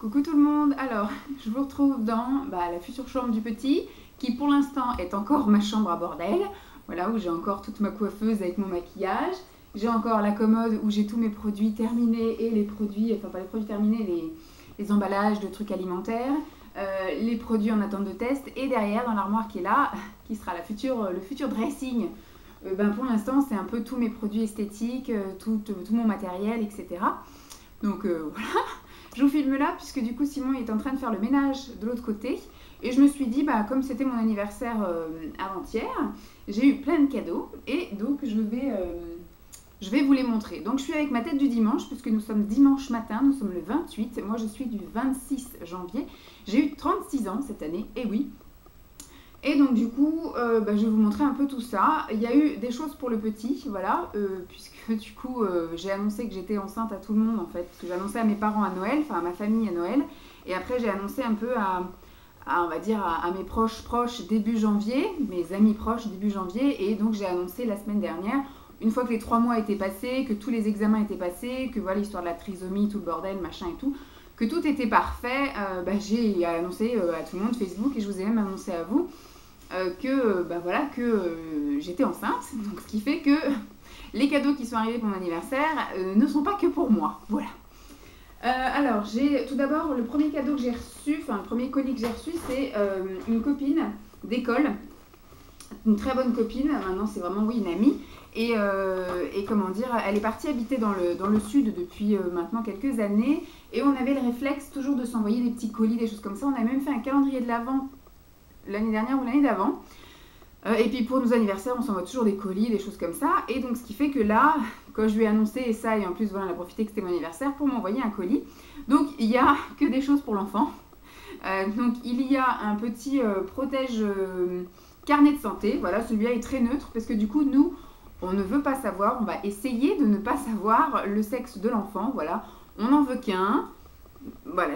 Coucou tout le monde, alors je vous retrouve dans la future chambre du petit qui pour l'instant est encore ma chambre à bordel, voilà, où j'ai encore toute ma coiffeuse avec mon maquillage, j'ai encore la commode où j'ai tous mes produits terminés et les produits, enfin pas les produits terminés, les emballages de trucs alimentaires, les produits en attente de test et derrière dans l'armoire qui est là, qui sera le futur dressing. Pour l'instant c'est un peu tous mes produits esthétiques, tout mon matériel, etc. Donc voilà. Je vous filme là puisque du coup Simon est en train de faire le ménage de l'autre côté et je me suis dit comme c'était mon anniversaire avant-hier, j'ai eu plein de cadeaux et donc je vais vous les montrer. Donc je suis avec ma tête du dimanche puisque nous sommes dimanche matin, nous sommes le 28, moi je suis du 26 janvier, j'ai eu 36 ans cette année, et oui. Et donc du coup, je vais vous montrer un peu tout ça. Il y a eu des choses pour le petit, voilà, puisque du coup, j'ai annoncé que j'étais enceinte à tout le monde en fait. Parce que j'ai annoncé à mes parents à Noël, enfin à ma famille à Noël. Et après, j'ai annoncé un peu on va dire, à mes proches début janvier, mes amis proches début janvier. Et donc j'ai annoncé la semaine dernière, une fois que les 3 mois étaient passés, que tous les examens étaient passés, que voilà, l'histoire de la trisomie, tout le bordel, machin et tout, que tout était parfait, j'ai annoncé à tout le monde Facebook et je vous ai même annoncé à vous. Que j'étais enceinte, donc ce qui fait que les cadeaux qui sont arrivés pour mon anniversaire ne sont pas que pour moi, voilà. Alors, j'ai tout d'abord le premier cadeau que j'ai reçu, enfin le premier colis que j'ai reçu, c'est une copine d'école, une très bonne copine, maintenant c'est vraiment une amie, et comment dire, elle est partie habiter dans le sud depuis maintenant quelques années, et on avait le réflexe toujours de s'envoyer des petits colis, des choses comme ça. On a même fait un calendrier de l'Avent l'année dernière ou l'année d'avant. Et puis pour nos anniversaires, on s'envoie toujours des colis, des choses comme ça. Et donc ce qui fait que là, quand je lui ai annoncé ça, et en plus voilà, elle a profité que c'était mon anniversaire pour m'envoyer un colis. Donc il n'y a que des choses pour l'enfant. Donc il y a un petit protège carnet de santé. Voilà, celui-là est très neutre parce que du coup nous, on ne veut pas savoir, on va essayer de ne pas savoir le sexe de l'enfant. Voilà, on n'en veut qu'un. Voilà,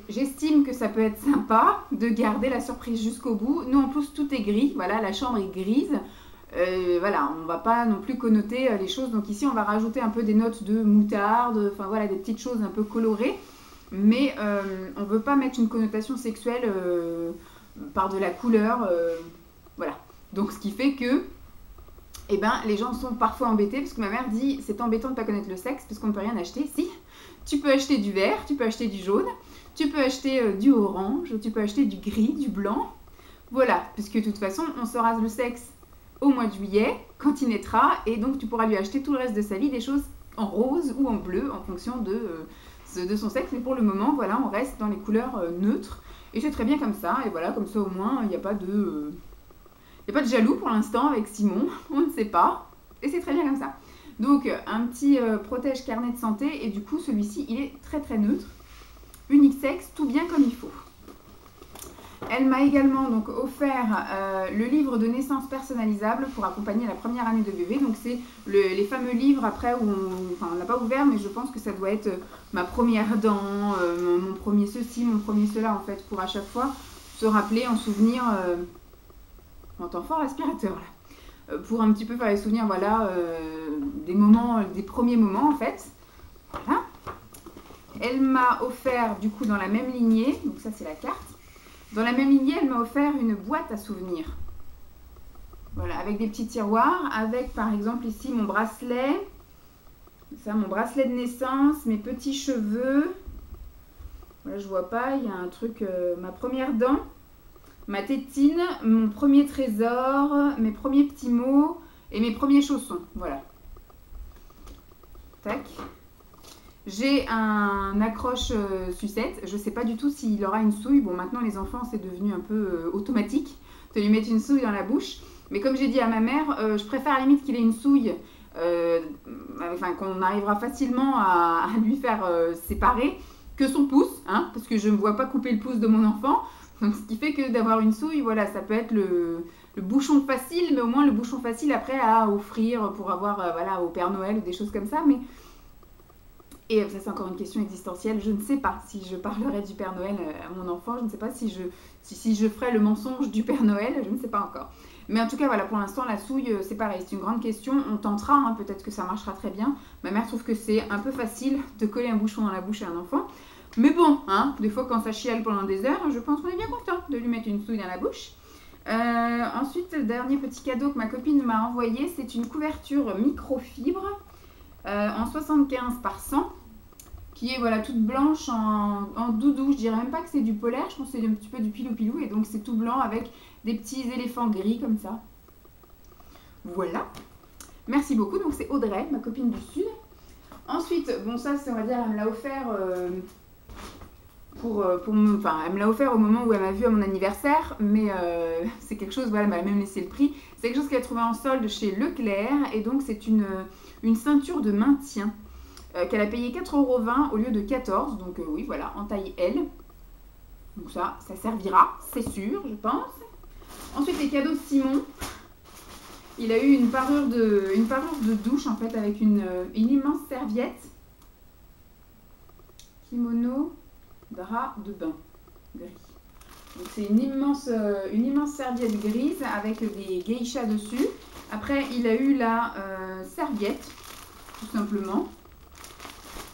j'estime que ça peut être sympa de garder la surprise jusqu'au bout. Nous en plus tout est gris, voilà, la chambre est grise. Voilà, on ne va pas non plus connoter les choses. Donc ici on va rajouter un peu des notes de moutarde, enfin voilà, des petites choses un peu colorées. Mais on ne veut pas mettre une connotation sexuelle par de la couleur. Voilà, donc ce qui fait que les gens sont parfois embêtés parce que ma mère dit c'est embêtant de ne pas connaître le sexe parce qu'on ne peut rien acheter. Si, tu peux acheter du vert, tu peux acheter du jaune, tu peux acheter du orange, tu peux acheter du gris, du blanc. Voilà, puisque de toute façon, on saura le sexe au mois de juillet, quand il naîtra, et donc tu pourras lui acheter tout le reste de sa vie des choses en rose ou en bleu en fonction de son sexe. Mais pour le moment, voilà, on reste dans les couleurs neutres. Et c'est très bien comme ça, et voilà, comme ça au moins, il n'y a pas de jaloux pour l'instant avec Simon, on ne sait pas, et c'est très bien comme ça. Donc un petit protège carnet de santé, et du coup celui-ci il est très très neutre, unisexe, tout bien comme il faut. Elle m'a également donc offert le livre de naissance personnalisable pour accompagner la première année de bébé. Donc c'est les fameux livres après où on l'a pas ouvert, mais je pense que ça doit être ma première dent, mon premier ceci, mon premier cela en fait, pour à chaque fois se rappeler, en souvenir. On entend fort l'aspirateur là. Pour un petit peu faire les souvenirs, voilà, des premiers moments en fait. Voilà. Elle m'a offert du coup dans la même lignée, donc ça c'est la carte. Dans la même lignée, elle m'a offert une boîte à souvenirs. Voilà, avec des petits tiroirs, avec par exemple ici mon bracelet. Ça, mon bracelet de naissance, mes petits cheveux. Voilà, je vois pas, il y a un truc, ma première dent. Ma tétine, mon premier trésor, mes premiers petits mots et mes premiers chaussons. Voilà. Tac. J'ai un accroche sucette. Je ne sais pas du tout s'il aura une souille. Bon, maintenant les enfants, c'est devenu un peu automatique de lui mettre une souille dans la bouche. Mais comme j'ai dit à ma mère, je préfère à la limite qu'il ait une souille, qu'on arrivera facilement à lui faire séparer, que son pouce, hein, parce que je ne me vois pas couper le pouce de mon enfant. Donc, ce qui fait que d'avoir une souille, voilà, ça peut être le bouchon facile, mais au moins le bouchon facile après à offrir pour avoir voilà, au Père Noël ou des choses comme ça. Et ça, c'est encore une question existentielle. Je ne sais pas si je parlerai du Père Noël à mon enfant. Je ne sais pas si je ferai le mensonge du Père Noël. Je ne sais pas encore. Mais en tout cas, voilà, pour l'instant, la souille, c'est pareil. C'est une grande question. On tentera, hein, peut-être que ça marchera très bien. Ma mère trouve que c'est un peu facile de coller un bouchon dans la bouche à un enfant. Mais bon, hein, des fois quand ça chiale pendant des heures, je pense qu'on est bien content de lui mettre une souille dans la bouche. Ensuite, le dernier petit cadeau que ma copine m'a envoyé, c'est une couverture microfibre en 75 par 100, qui est voilà, toute blanche en doudou. Je dirais même pas que c'est du polaire, je pense que c'est un petit peu du pilou-pilou, et donc c'est tout blanc avec des petits éléphants gris comme ça. Voilà. Merci beaucoup. Donc c'est Audrey, ma copine du Sud. Ensuite, bon ça, c'est, on va dire, elle me l'a offert enfin, elle me l'a offert au moment où elle m'a vu à mon anniversaire, mais c'est quelque chose, voilà, elle m'a même laissé le prix. C'est quelque chose qu'elle a trouvé en solde chez Leclerc, et donc c'est une ceinture de maintien qu'elle a payé 4,20 € au lieu de 14 €, donc oui, voilà, en taille L. Donc ça servira, c'est sûr, je pense. Ensuite, les cadeaux de Simon. Il a eu une parure de douche, en fait, avec une immense serviette. Kimono drap de bain gris. Donc c'est une immense serviette grise avec des geishas dessus. Après, il a eu la serviette, tout simplement.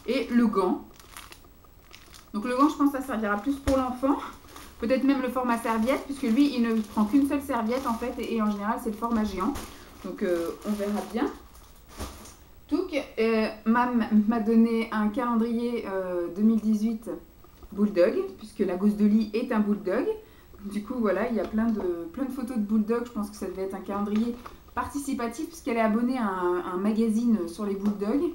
Et le gant. Donc le gant, je pense que ça servira plus pour l'enfant. Peut-être même le format serviette, puisque lui, il ne prend qu'une seule serviette, en fait. Et en général, c'est le format géant. Donc on verra bien. Touk, Mam m'a donné un calendrier 2018 Bulldog, puisque la gousse de lit est un Bulldog. Du coup, voilà, il y a plein de photos de Bulldog. Je pense que ça devait être un calendrier participatif, puisqu'elle est abonnée à un magazine sur les Bulldogs.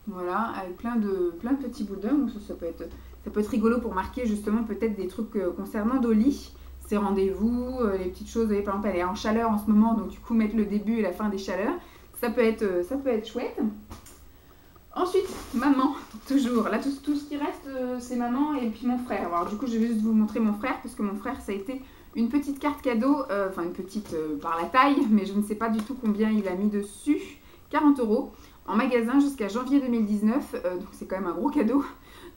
Voilà, avec plein de petits Bulldogs. Donc ça peut être rigolo pour marquer justement peut-être des trucs concernant Dolly. Ses rendez-vous, les petites choses. Par exemple, elle est en chaleur en ce moment, donc du coup, mettre le début et la fin des chaleurs. Ça peut être chouette. Ensuite, maman, toujours. Là, tout ce qui reste, c'est maman et puis mon frère. Alors, du coup, je vais juste vous montrer mon frère, parce que mon frère, ça a été une petite carte cadeau. Enfin, une petite par la taille, mais je ne sais pas du tout combien il a mis dessus. 40 € en magasin jusqu'à janvier 2019. Donc, c'est quand même un gros cadeau.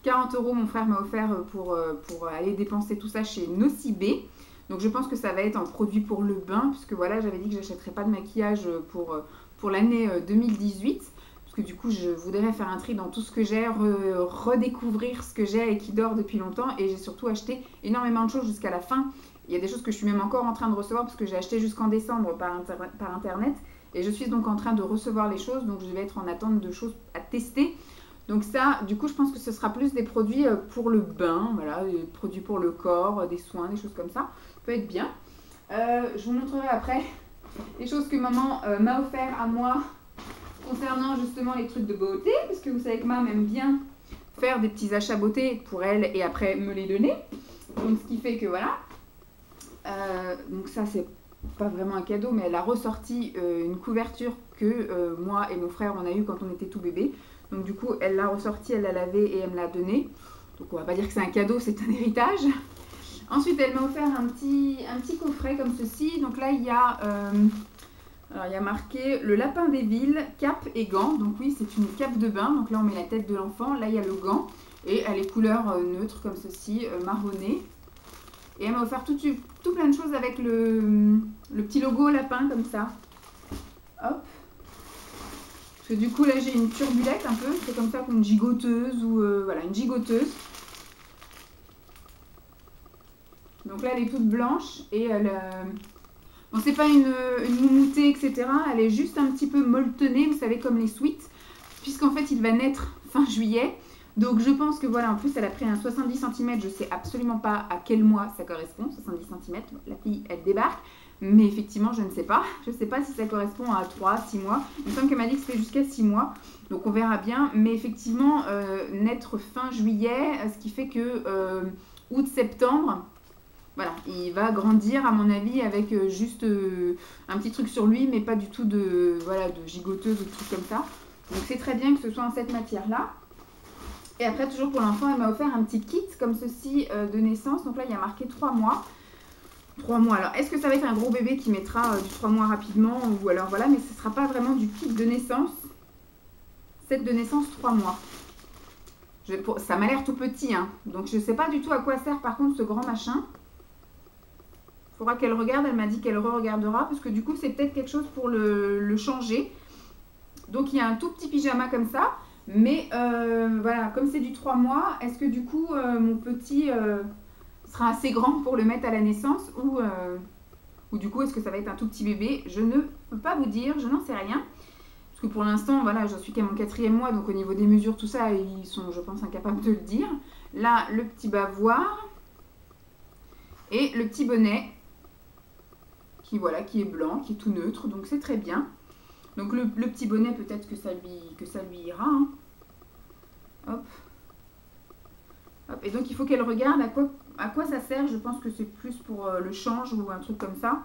40 € mon frère m'a offert pour aller dépenser tout ça chez Nocibé. Donc, je pense que ça va être en produit pour le bain, puisque voilà, j'avais dit que j'achèterais pas de maquillage pour l'année 2018. Parce que du coup, je voudrais faire un tri dans tout ce que j'ai, redécouvrir ce que j'ai et qui dort depuis longtemps. Et j'ai surtout acheté énormément de choses jusqu'à la fin. Il y a des choses que je suis même encore en train de recevoir parce que j'ai acheté jusqu'en décembre par internet. Et je suis donc en train de recevoir les choses. Donc, je vais être en attente de choses à tester. Donc ça, du coup, je pense que ce sera plus des produits pour le bain. Voilà, des produits pour le corps, des soins, des choses comme ça. Ça peut être bien. Je vous montrerai après les choses que maman m'a offert à moi concernant justement les trucs de beauté, parce que vous savez que maman aime bien faire des petits achats beauté pour elle et après me les donner. Donc ce qui fait que voilà. Donc ça, c'est pas vraiment un cadeau, mais elle a ressorti une couverture que moi et mon frère on a eu quand on était tout bébé. Donc du coup, elle l'a ressorti, elle l'a lavé et elle me l'a donné. Donc on va pas dire que c'est un cadeau, c'est un héritage. Ensuite, elle m'a offert un petit coffret comme ceci. Donc là, il y a marqué le lapin des villes, cape et gants. Donc oui, c'est une cape de bain. Donc là, on met la tête de l'enfant. Là, il y a le gant. Et elle est couleur neutre comme ceci, marronné. Et elle m'a offert tout plein de choses avec le petit logo lapin comme ça. Hop. Parce que du coup, là, j'ai une turbulette un peu. C'est comme ça qu'une gigoteuse ou voilà, une gigoteuse. Donc là, elle est toute blanche et elle... Bon, c'est pas une moumoutée, etc. Elle est juste un petit peu molletonnée, vous savez, comme les sweets. Puisqu'en fait, il va naître fin juillet. Donc je pense que voilà, en plus, elle a pris un 70 cm. Je sais absolument pas à quel mois ça correspond, 70 cm. La fille, elle débarque. Mais effectivement, je ne sais pas. Je ne sais pas si ça correspond à 3, 6 mois. Il me semble qu'elle m'a dit que c'était jusqu'à 6 mois. Donc on verra bien. Mais effectivement, naître fin juillet, ce qui fait que août-septembre... Voilà, il va grandir à mon avis avec juste un petit truc sur lui, mais pas du tout de gigoteuse ou de trucs comme ça. Donc c'est très bien que ce soit en cette matière-là. Et après, toujours pour l'enfant, elle m'a offert un petit kit comme ceci de naissance. Donc là, il y a marqué 3 mois. 3 mois. Alors, est-ce que ça va être un gros bébé qui mettra du 3 mois rapidement ou alors voilà, mais ce ne sera pas vraiment du kit de naissance. Set de naissance 3 mois. Ça m'a l'air tout petit, hein. Donc je ne sais pas du tout à quoi sert par contre ce grand machin. Il faudra qu'elle regarde, elle m'a dit qu'elle re-regardera, parce que du coup, c'est peut-être quelque chose pour le changer. Donc, il y a un tout petit pyjama comme ça. Mais voilà, comme c'est du 3 mois, est-ce que du coup mon petit sera assez grand pour le mettre à la naissance ou du coup est-ce que ça va être un tout petit bébé? Je ne peux pas vous dire, je n'en sais rien. Parce que pour l'instant, voilà, je suis qu'à mon 4e mois, donc au niveau des mesures, tout ça, ils sont, je pense, incapables de le dire. Là, le petit bavoir et le petit bonnet qui, voilà, qui est blanc, qui est tout neutre, donc c'est très bien. Donc le petit bonnet, peut-être que ça lui ira. Hein. Hop. Hop. Et donc il faut qu'elle regarde à quoi ça sert. Je pense que c'est plus pour le change ou un truc comme ça.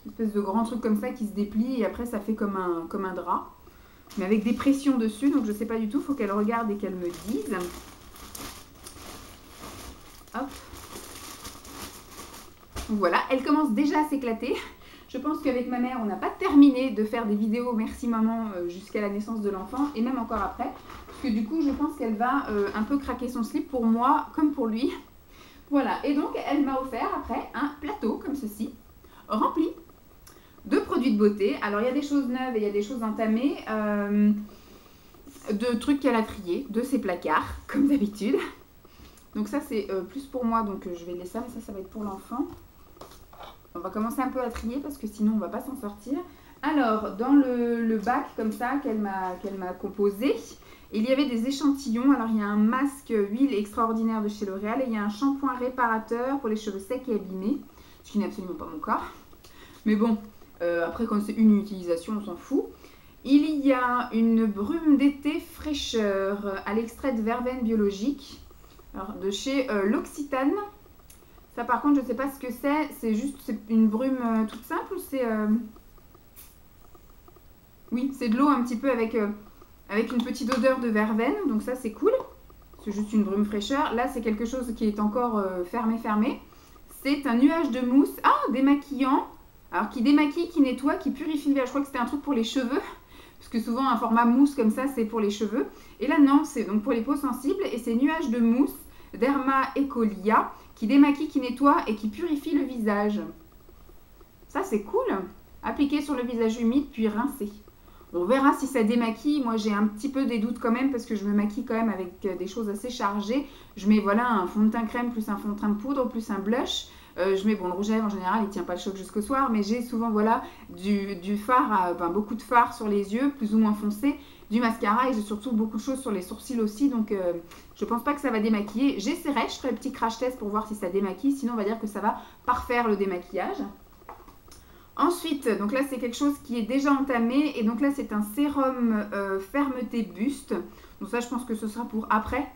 Une espèce de grand truc comme ça qui se déplie et après ça fait comme un drap. Mais avec des pressions dessus, donc je ne sais pas du tout. Il faut qu'elle regarde et qu'elle me dise. Hop. Voilà, elle commence déjà à s'éclater. Je pense qu'avec ma mère, on n'a pas terminé de faire des vidéos merci maman jusqu'à la naissance de l'enfant et même encore après. Parce que du coup, je pense qu'elle va un peu craquer son slip pour moi comme pour lui. Voilà, et donc elle m'a offert après un plateau comme ceci, rempli de produits de beauté. Alors il y a des choses neuves et il y a des choses entamées, de trucs qu'elle a triés, de ses placards, comme d'habitude. Donc ça c'est plus pour moi, donc je vais laisser ça, mais ça va être pour l'enfant. On va commencer un peu à trier parce que sinon on ne va pas s'en sortir. Alors, dans le bac comme ça qu'elle m'a composé, il y avait des échantillons. Alors, il y a un masque huile extraordinaire de chez L'Oréal et il y a un shampoing réparateur pour les cheveux secs et abîmés, ce qui n'est absolument pas mon cas. Mais bon, après quand c'est une utilisation, on s'en fout. Il y a une brume d'été fraîcheur à l'extrait de verveine biologique, alors de chez L'Occitane. Ça par contre je ne sais pas ce que c'est juste une brume toute simple ou c'est... Oui, c'est de l'eau un petit peu avec une petite odeur de verveine, donc ça c'est cool. C'est juste une brume fraîcheur. Là c'est quelque chose qui est encore fermé. C'est un nuage de mousse, démaquillant, alors qui démaquille, qui nettoie, qui purifie. Je crois que c'était un truc pour les cheveux, parce que souvent un format mousse comme ça c'est pour les cheveux. Et là non, c'est donc pour les peaux sensibles et c'est nuage de mousse Derma Ecolia qui démaquille, qui nettoie et qui purifie le visage. Ça c'est cool. Appliquer sur le visage humide puis rincer. On verra si ça démaquille. Moi j'ai un petit peu des doutes quand même parce que je me maquille quand même avec des choses assez chargées. Je mets voilà un fond de teint crème plus un fond de teint de poudre plus un blush. Je mets, bon, le rouge à lèvres en général il tient pas le choc jusqu'au soir, mais j'ai souvent voilà du fard, beaucoup de fard sur les yeux plus ou moins foncé, du mascara et j'ai surtout beaucoup de choses sur les sourcils aussi, donc je pense pas que ça va démaquiller. J'essaierai, je ferai le petit crash test pour voir si ça démaquille, sinon on va dire que ça va parfaire le démaquillage. Ensuite, donc là c'est quelque chose qui est déjà entamé et donc là c'est un sérum fermeté buste. Donc ça je pense que ce sera pour après,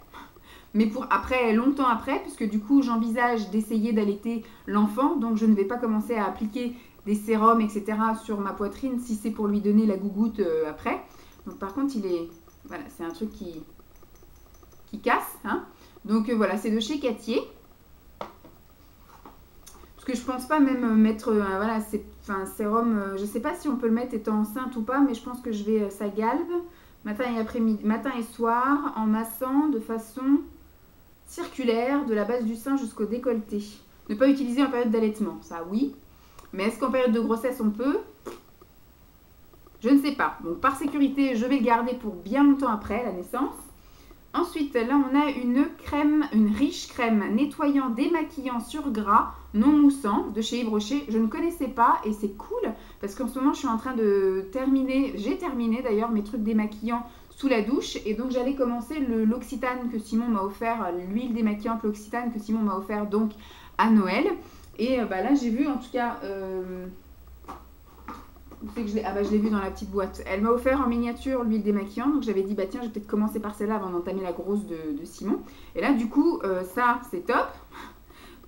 mais pour après, longtemps après, puisque du coup j'envisage d'essayer d'allaiter l'enfant, donc je ne vais pas commencer à appliquer des sérums etc sur ma poitrine si c'est pour lui donner la gougoute après. Donc par contre voilà, c'est un truc qui casse, hein. Donc voilà, c'est de chez Cattier. Parce que je pense pas même mettre, voilà, c'est un sérum, je sais pas si on peut le mettre étant enceinte ou pas, mais je pense que je vais, ça galbe, matin et après-midi, matin et soir, en massant de façon circulaire de la base du sein jusqu'au décolleté. Ne pas utiliser en période d'allaitement, ça oui. Mais est-ce qu'en période de grossesse on peut? Je ne sais pas. Donc par sécurité, je vais le garder pour bien longtemps après la naissance. Ensuite, là on a une riche crème nettoyant, démaquillant sur gras, non moussant, de chez Yves Rocher. Je ne connaissais pas et c'est cool parce qu'en ce moment je suis en train de terminer, j'ai terminé d'ailleurs mes trucs démaquillants sous la douche et donc j'allais commencer l'Occitane que Simon m'a offert, l'huile démaquillante l'Occitane que Simon m'a offert donc à Noël. Et là j'ai vu en tout cas... c'est que je l'ai vu dans la petite boîte. Elle m'a offert en miniature l'huile démaquillante, donc j'avais dit bah tiens je vais peut-être commencer par celle-là avant d'entamer la grosse de Simon. Et là du coup ça c'est top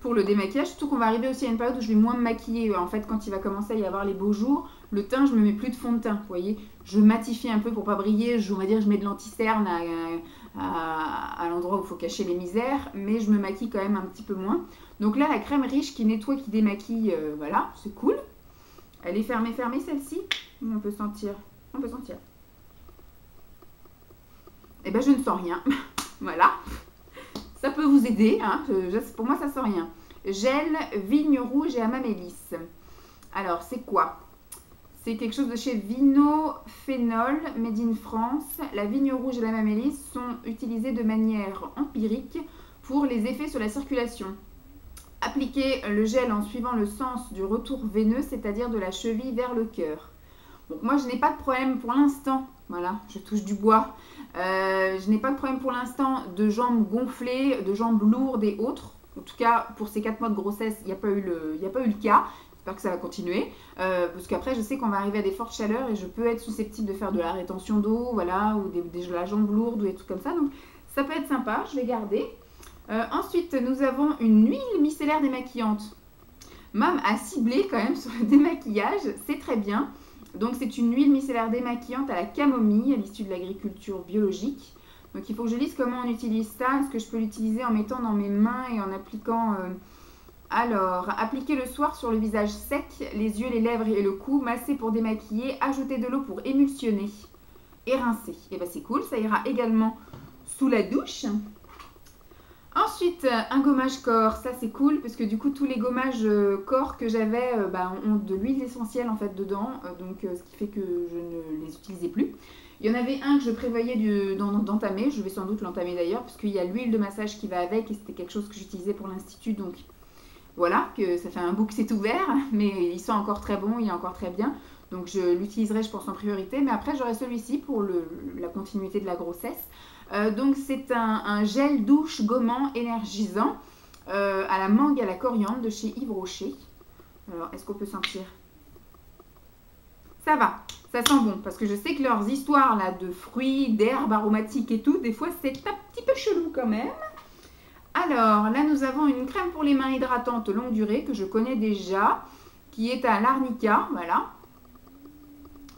pour le démaquillage, surtout qu'on va arriver aussi à une période où je vais moins me maquiller. En fait quand il va commencer à y avoir les beaux jours, le teint je me mets plus de fond de teint, vous voyez, je matifie un peu pour pas briller, on va dire je mets de l'anti-cerne à l'endroit où il faut cacher les misères, mais je me maquille quand même un petit peu moins. Donc là la crème riche qui nettoie, qui démaquille, voilà, c'est cool. Elle est fermée celle-ci. On peut sentir. On peut sentir. Eh ben je ne sens rien. Voilà. Ça peut vous aider. Hein. Pour moi ça sent rien. Gel, vigne rouge et amamélis. Alors c'est quoi? C'est quelque chose de chez Vinophénol, Made in France. La vigne rouge et la mamélisse sont utilisées de manière empirique pour les effets sur la circulation. Appliquez le gel en suivant le sens du retour veineux, c'est-à-dire de la cheville vers le cœur. Donc moi, je n'ai pas de problème pour l'instant. Voilà, je touche du bois. Je n'ai pas de problème pour l'instant de jambes gonflées, de jambes lourdes et autres. En tout cas, pour ces 4 mois de grossesse, il n'y a pas eu le cas. J'espère que ça va continuer. Parce qu'après, je sais qu'on va arriver à des fortes chaleurs et je peux être susceptible de faire de la rétention d'eau, voilà, ou de la jambe lourde ou des trucs comme ça. Donc, ça peut être sympa, je vais garder. Ensuite, nous avons une huile micellaire démaquillante. Mam a ciblé quand même sur le démaquillage, c'est très bien. Donc, c'est une huile micellaire démaquillante à la camomille, à l'issue de l'agriculture biologique. Donc, il faut que je lise comment on utilise ça. Est-ce que je peux l'utiliser en mettant dans mes mains et en appliquant... Alors, appliquer le soir sur le visage sec, les yeux, les lèvres et le cou, masser pour démaquiller, ajouter de l'eau pour émulsionner et rincer. Et bien, c'est cool, ça ira également sous la douche. Ensuite, un gommage corps, ça c'est cool parce que du coup tous les gommages corps que j'avais ont de l'huile essentielle en fait dedans, ce qui fait que je ne les utilisais plus. Il y en avait un que je prévoyais d'entamer, je vais sans doute l'entamer d'ailleurs parce qu'il y a l'huile de massage qui va avec et c'était quelque chose que j'utilisais pour l'institut, donc voilà, que ça fait un bout que c'est ouvert, mais il sent encore très bon, il est encore très bien. Donc je l'utiliserai je pense en priorité, mais après j'aurai celui-ci pour la continuité de la grossesse. Donc c'est un gel douche gommant énergisant à la mangue et à la coriandre de chez Yves Rocher. Alors est-ce qu'on peut sentir? Ça va, ça sent bon parce que je sais que leurs histoires là de fruits, d'herbes aromatiques et tout, des fois c'est un petit peu chelou quand même. Alors là nous avons une crème pour les mains hydratante longue durée que je connais déjà, qui est à l'Arnica, voilà,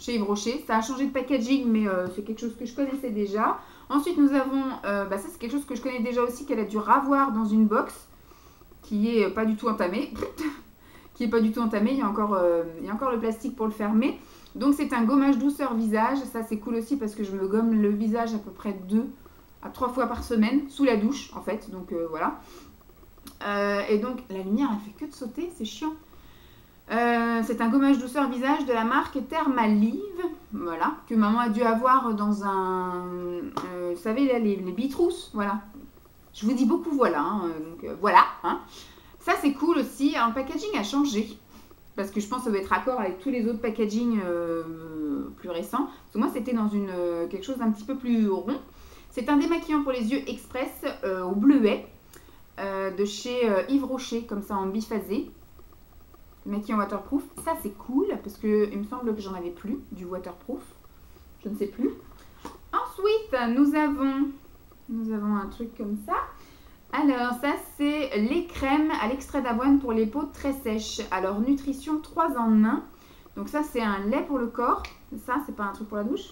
chez Yves Rocher. Ça a changé de packaging mais c'est quelque chose que je connaissais déjà. Ensuite, nous avons, ça c'est quelque chose que je connais déjà aussi, qu'elle a dû ravoir dans une box, qui est pas du tout entamée. Il y a encore le plastique pour le fermer. Donc c'est un gommage douceur visage. Ça c'est cool aussi parce que je me gomme le visage à peu près 2 à 3 fois par semaine, sous la douche en fait. Donc voilà. Et donc la lumière elle fait que de sauter, c'est chiant. C'est un gommage douceur visage de la marque Thermalive, voilà, que maman a dû avoir dans un, vous savez là les bitrousses, voilà. Je vous dis beaucoup voilà, hein, voilà. Hein. Ça c'est cool aussi. Alors, le packaging a changé parce que je pense que ça doit être raccord avec tous les autres packaging plus récents. Parce que moi c'était dans quelque chose d'un petit peu plus rond. C'est un démaquillant pour les yeux express au bleuet de chez Yves Rocher, comme ça en biphasé. Maquillant waterproof, ça c'est cool parce que il me semble que j'en avais plus du waterproof, je ne sais plus. Ensuite nous avons un truc comme ça. Alors ça c'est les crèmes à l'extrait d'avoine pour les peaux très sèches. Alors nutrition 3 en 1. Donc ça c'est un lait pour le corps. Ça c'est pas un truc pour la douche.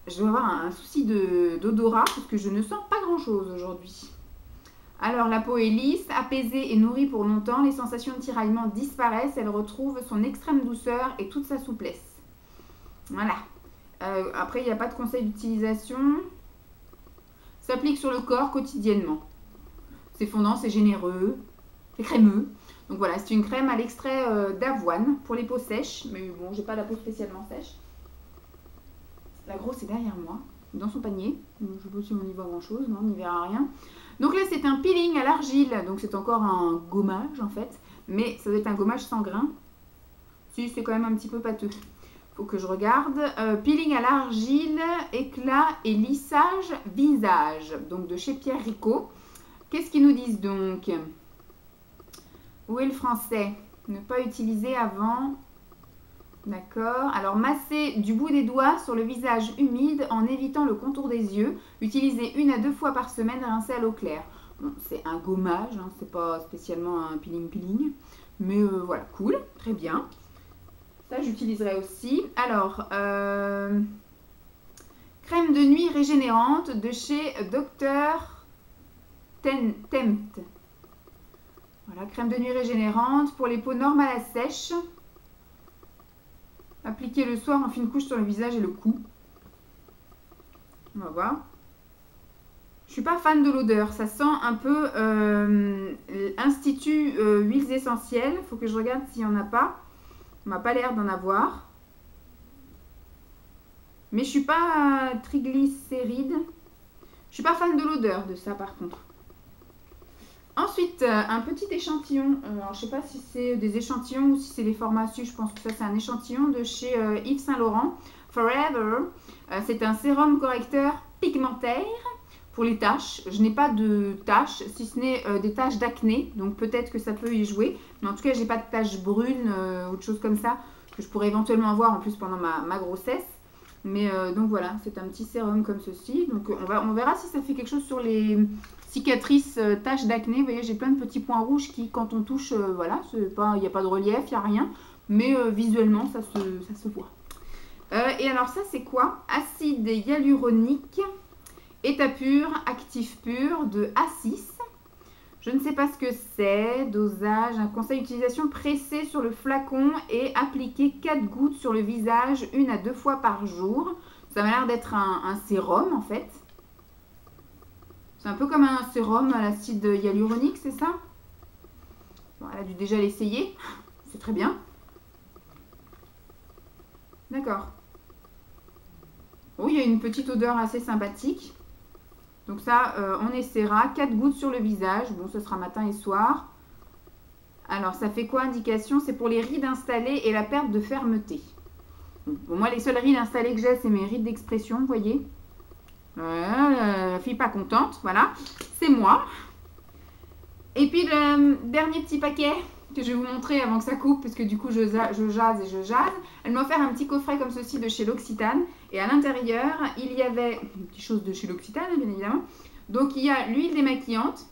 Je dois avoir un souci d'odorat parce que je ne sens pas grand chose aujourd'hui. Alors la peau est lisse, apaisée et nourrie pour longtemps. Les sensations de tiraillement disparaissent. Elle retrouve son extrême douceur et toute sa souplesse. Voilà. Après, il n'y a pas de conseil d'utilisation. S'applique sur le corps quotidiennement. C'est fondant, c'est généreux, c'est crémeux. Donc voilà, c'est une crème à l'extrait d'avoine pour les peaux sèches. Mais bon, j'ai pas la peau spécialement sèche. La grosse est derrière moi, dans son panier. Je ne sais pas si on y voit grand chose, non, on n'y verra rien. Donc là, c'est un peeling à l'argile. Donc c'est encore un gommage en fait. Mais ça doit être un gommage sans grain. Si, c'est quand même un petit peu pâteux. Faut que je regarde. Peeling à l'argile, éclat et lissage visage. Donc de chez Pierre Ricot. Qu'est-ce qu'ils nous disent donc? Où est le français? Ne pas utiliser avant. D'accord. Alors masser du bout des doigts sur le visage humide en évitant le contour des yeux. Utiliser 1 à 2 fois par semaine, rincer à l'eau claire. Bon, c'est un gommage, hein, c'est pas spécialement un peeling. Mais voilà, cool, très bien. Ça, j'utiliserai aussi. Alors, crème de nuit régénérante de chez Dr. Tempt. Voilà, crème de nuit régénérante pour les peaux normales à sèche. Appliquer le soir en fine couche sur le visage et le cou. On va voir. Je suis pas fan de l'odeur. Ça sent un peu Institut huiles essentielles. Il faut que je regarde s'il n'y en a pas. On m'a pas l'air d'en avoir. Mais je suis pas triglycéride. Je suis pas fan de l'odeur de ça par contre. Ensuite, un petit échantillon. Alors, je sais pas si c'est des échantillons ou si c'est des formats. Je pense que ça c'est un échantillon de chez Yves Saint Laurent. Forever. C'est un sérum correcteur pigmentaire pour les taches. Je n'ai pas de taches, si ce n'est des taches d'acné. Donc peut-être que ça peut y jouer. Mais en tout cas, j'ai pas de taches brunes ou de choses comme ça que je pourrais éventuellement avoir en plus pendant ma grossesse. Mais donc voilà, c'est un petit sérum comme ceci. Donc on verra si ça fait quelque chose sur les cicatrices, taches d'acné. Vous voyez, j'ai plein de petits points rouges qui, quand on touche, voilà, il n'y a pas de relief, il n'y a rien. Mais visuellement, ça se voit. Et alors ça, c'est quoi? Acide hyaluronique, état pur, actif pur de A6. Je ne sais pas ce que c'est. Dosage, un conseil d'utilisation pressé sur le flacon et appliquer 4 gouttes sur le visage 1 à 2 fois par jour. Ça m'a l'air d'être un sérum en fait. C'est un peu comme un sérum à l'acide hyaluronique, c'est ça? Bon, elle a dû déjà l'essayer. C'est très bien. D'accord. Oh, il y a une petite odeur assez sympathique. Donc ça, on essaiera. 4 gouttes sur le visage. Bon, ce sera matin et soir. Alors, ça fait quoi indication? C'est pour les rides installées et la perte de fermeté. Bon, moi, les seules rides installées que j'ai, c'est mes rides d'expression, vous voyez. La fille pas contente, voilà. C'est moi. Et puis, le dernier petit paquet que je vais vous montrer avant que ça coupe, parce que du coup, je jase et je jase. Elle m'a offert un petit coffret comme ceci de chez L'Occitane. Et à l'intérieur, il y avait une petite chose de chez L'Occitane, bien évidemment. Donc, il y a l'huile démaquillante.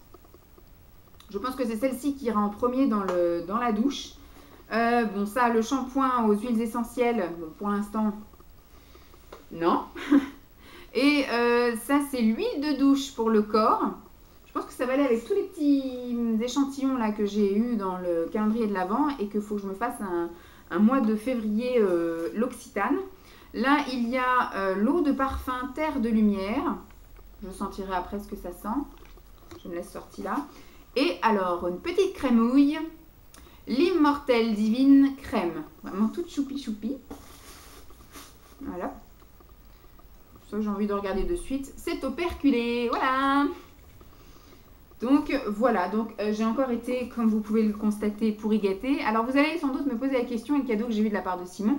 Je pense que c'est celle-ci qui ira en premier dans la douche. Bon, ça, le shampoing aux huiles essentielles, bon, pour l'instant, non. Et ça, c'est l'huile de douche pour le corps. Je pense que ça va aller avec tous les petits échantillons là que j'ai eu dans le calendrier de l'Avent et qu'il faut que je me fasse un mois de février L'Occitane. Là, il y a l'eau de parfum Terre de Lumière. Je sentirai après ce que ça sent. Je me laisse sortir là. Et alors, une petite crémouille. L'Immortelle Divine Crème. Vraiment toute choupi-choupi. Voilà. Ça, j'ai envie de regarder de suite. C'est operculé. Voilà. Donc voilà, j'ai encore été, comme vous pouvez le constater, pourri gâté. Alors vous allez sans doute me poser la question, et le cadeau que j'ai eu de la part de Simon,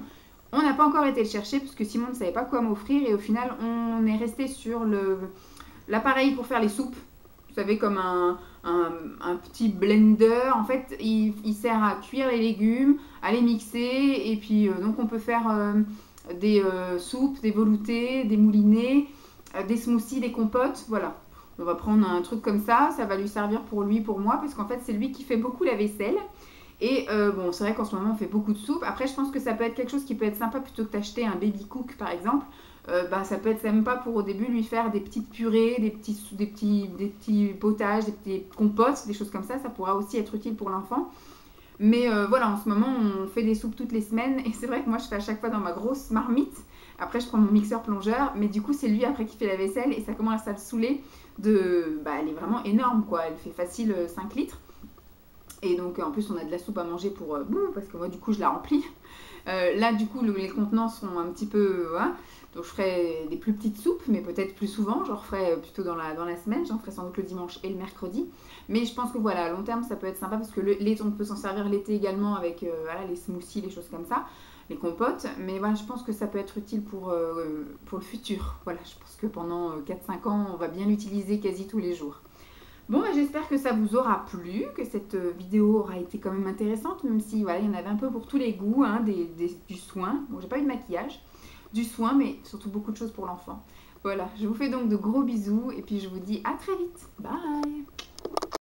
on n'a pas encore été le chercher puisque Simon ne savait pas quoi m'offrir et au final on est resté sur l'appareil pour faire les soupes. Vous savez, comme un petit blender. En fait, il sert à cuire les légumes, à les mixer et puis donc on peut faire des soupes, des veloutés, des moulinets, des smoothies, des compotes, voilà. On va prendre un truc comme ça va lui servir pour lui, pour moi, parce qu'en fait, c'est lui qui fait beaucoup la vaisselle. Et bon, c'est vrai qu'en ce moment, on fait beaucoup de soupe. Après, je pense que ça peut être quelque chose qui peut être sympa plutôt que d'acheter un baby cook, par exemple. Ça peut être sympa pour au début lui faire des petites purées, des petits potages, des petites compotes, des choses comme ça. Ça pourra aussi être utile pour l'enfant. Mais voilà, en ce moment, on fait des soupes toutes les semaines. Et c'est vrai que moi, je fais à chaque fois dans ma grosse marmite. Après, je prends mon mixeur plongeur. Mais du coup, c'est lui après qui fait la vaisselle. Et ça commence à le saouler. Elle est vraiment énorme, quoi. Elle fait facile 5 litres. Et donc, en plus, on a de la soupe à manger pour... parce que moi, du coup, je la remplis. Là, du coup, les contenants sont un petit peu... donc, je ferai des plus petites soupes, mais peut-être plus souvent. J'en referai plutôt dans la semaine. J'en ferai sans doute le dimanche et le mercredi. Mais je pense que, voilà, à long terme, ça peut être sympa parce que on peut s'en servir l'été également avec les smoothies, les choses comme ça, les compotes. Mais voilà, je pense que ça peut être utile pour le futur. Voilà, je pense que pendant 4-5 ans, on va bien l'utiliser quasi tous les jours. Bon, j'espère que ça vous aura plu, que cette vidéo aura été quand même intéressante, même si voilà, il y en avait un peu pour tous les goûts, hein, du soin. Bon, j'ai pas eu de maquillage, du soin, mais surtout beaucoup de choses pour l'enfant. Voilà, je vous fais donc de gros bisous et puis je vous dis à très vite. Bye!